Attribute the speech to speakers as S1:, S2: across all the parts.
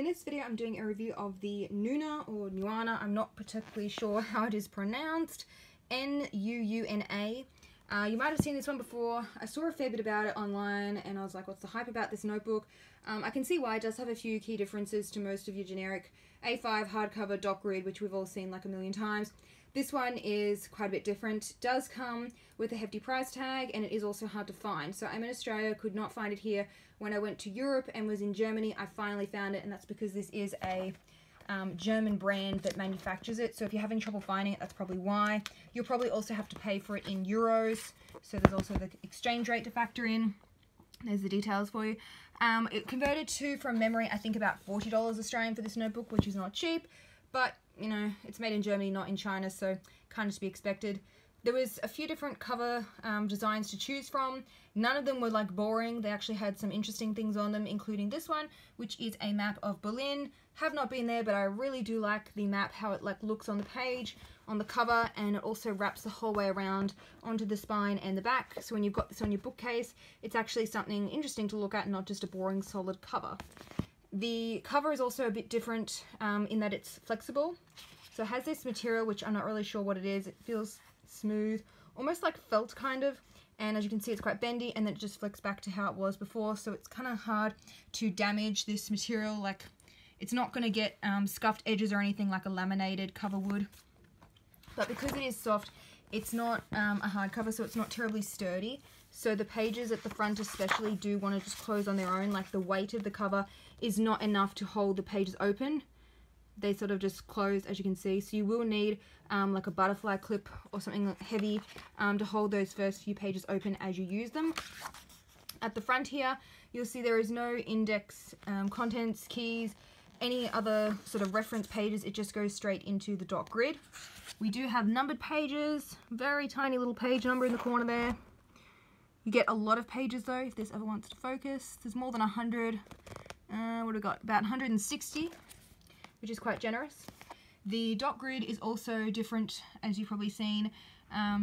S1: In this video I'm doing a review of the Nuuna or Nuuna, I'm not particularly sure how it is pronounced, N-U-U-N-A. You might have seen this one before. I saw a fair bit about it online and I was like, what's the hype about this notebook? I can see why. It does have a few key differences to most of your generic A5 hardcover dot grid, which we've all seen like a million times. This one is quite a bit different. It does come with a hefty price tag and it is also hard to find. So I'm in Australia, could not find it here. When I went to Europe and was in Germany, I finally found it, and that's because this is a German brand that manufactures it. So if you're having trouble finding it, that's probably why. You'll probably also have to pay for it in euros. So there's also the exchange rate to factor in. There's the details for you. It converted to, from memory, I think about $40 Australian for this notebook, which is not cheap. But, you know, it's made in Germany, not in China, so kind of to be expected. There was a few different cover designs to choose from. None of them were like boring. They actually had some interesting things on them, including this one, which is a map of Berlin. Have not been there, but I really do like the map, how it like looks on the page, on the cover, and it also wraps the whole way around onto the spine and the back. So when you've got this on your bookcase, it's actually something interesting to look at, not just a boring solid cover. The cover is also a bit different in that it's flexible. So it has this material, which I'm not really sure what it is. It feels smooth, almost like felt kind of, and as you can see it's quite bendy, and then it just flicks back to how it was before, so it's kind of hard to damage this material. Like, it's not going to get scuffed edges or anything like a laminated cover would, but because it is soft, it's not a hard cover, so it's not terribly sturdy. So the pages at the front especially do want to just close on their own. Like, the weight of the cover is not enough to hold the pages open. They sort of just close, as you can see. So you will need like a butterfly clip or something heavy to hold those first few pages open as you use them. At the front here, you'll see there is no index, contents, keys, any other sort of reference pages. It just goes straight into the dot grid. We do have numbered pages, very tiny little page number in the corner there. You get a lot of pages though, if this ever wants to focus. There's more than 100, what have we got, about 160. Which is quite generous. The dot grid is also different, as you've probably seen.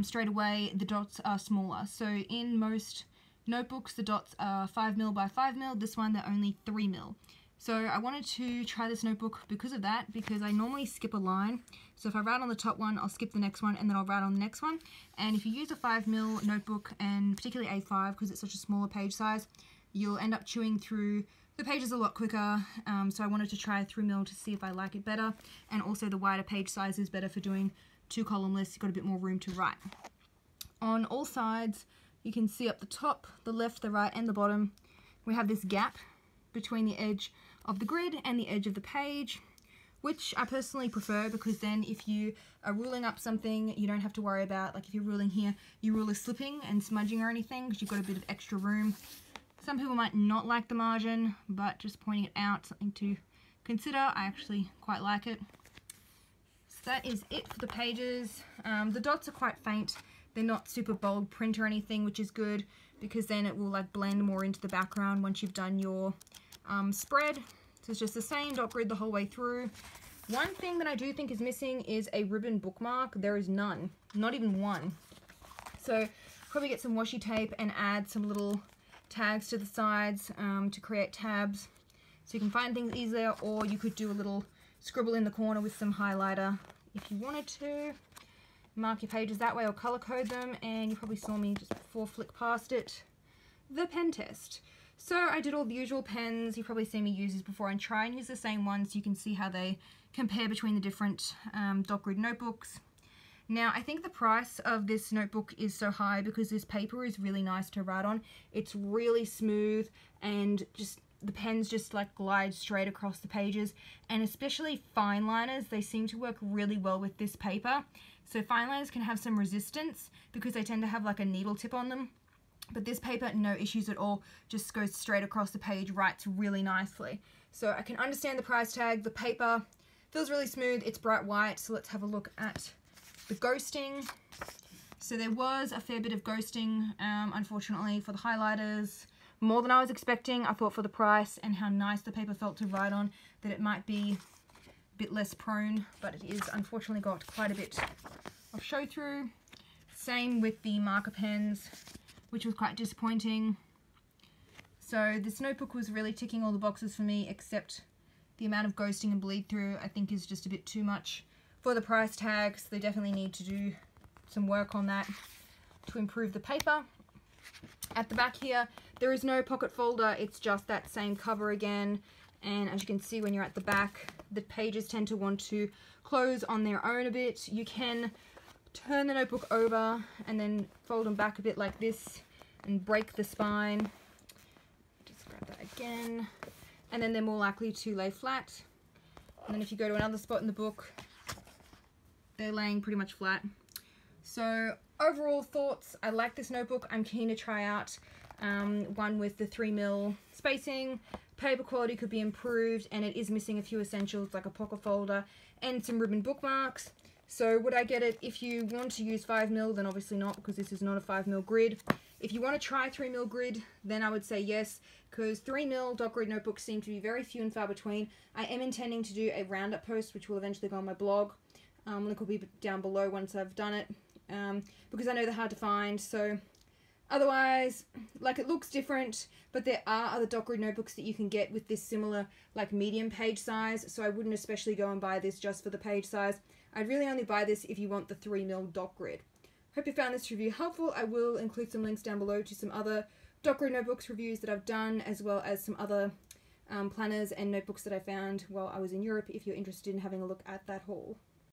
S1: Straight away, the dots are smaller. So in most notebooks, the dots are 5mm by 5mm. This one, they're only 3mm. So I wanted to try this notebook because of that, because I normally skip a line. So if I write on the top one, I'll skip the next one, and then I'll write on the next one. And if you use a 5mm notebook, and particularly A5, because it's such a smaller page size, you'll end up chewing through the pages a lot quicker, so I wanted to try 3mm to see if I like it better, and also the wider page size is better for doing 2-column lists. You've got a bit more room to write. On all sides, you can see up the top, the left, the right, and the bottom, we have this gap between the edge of the grid and the edge of the page, which I personally prefer, because then if you are ruling up something, you don't have to worry about, like if you're ruling here, your ruler slipping and smudging or anything, because you've got a bit of extra room. Some people might not like the margin, but just pointing it out, something to consider. I actually quite like it. So that is it for the pages. The dots are quite faint. They're not super bold print or anything, which is good, because then it will like blend more into the background once you've done your spread. So it's just the same dot grid the whole way through. One thing that I do think is missing is a ribbon bookmark. There is none, not even one. So probably get some washi tape and add some little tags to the sides to create tabs so you can find things easier, or you could do a little scribble in the corner with some highlighter if you wanted to. Mark your pages that way or color code them, and you probably saw me just before flick past it. The pen test. So I did all the usual pens. You've probably seen me use these before, and try and use the same ones so you can see how they compare between the different dot grid notebooks. Now, I think the price of this notebook is so high because this paper is really nice to write on. It's really smooth, and just the pens just like glide straight across the pages, and especially fine liners, they seem to work really well with this paper. So fine liners can have some resistance because they tend to have like a needle tip on them, but this paper, no issues at all, just goes straight across the page, writes really nicely. So I can understand the price tag. The paper feels really smooth, it's bright white. So let's have a look at the ghosting. So there was a fair bit of ghosting, unfortunately, for the highlighters. More than I was expecting. I thought for the price and how nice the paper felt to write on that it might be a bit less prone, but it is unfortunately got quite a bit of show through. Same with the marker pens, which was quite disappointing. So this notebook was really ticking all the boxes for me, except The amount of ghosting and bleed through I think is just a bit too much for the price tag, so they definitely need to do some work on that to improve the paper. At the back here, there is no pocket folder, it's just that same cover again, and as you can see when you're at the back, the pages tend to want to close on their own a bit. You can turn the notebook over and then fold them back a bit like this and break the spine. Just grab that again, and then they're more likely to lay flat. And then if you go to another spot in the book, they're laying pretty much flat. So overall thoughts, I like this notebook. I'm keen to try out one with the 3mm spacing. Paper quality could be improved, and it is missing a few essentials like a pocket folder and some ribbon bookmarks. So would I get it if you want to use 5mm? Then obviously not, because this is not a 5mm grid. If you want to try 3mm grid, then I would say yes, because 3mm dot grid notebooks seem to be very few and far between. I am intending to do a roundup post, which will eventually go on my blog. Link will be down below once I've done it, because I know they're hard to find. So otherwise, like, it looks different, but there are other dot grid notebooks that you can get with this similar, like, medium page size, so I wouldn't especially go and buy this just for the page size. I'd really only buy this if you want the 3mm dot grid. Hope you found this review helpful. I will include some links down below to some other dot grid notebooks reviews that I've done, as well as some other planners and notebooks that I found while I was in Europe, if you're interested in having a look at that haul.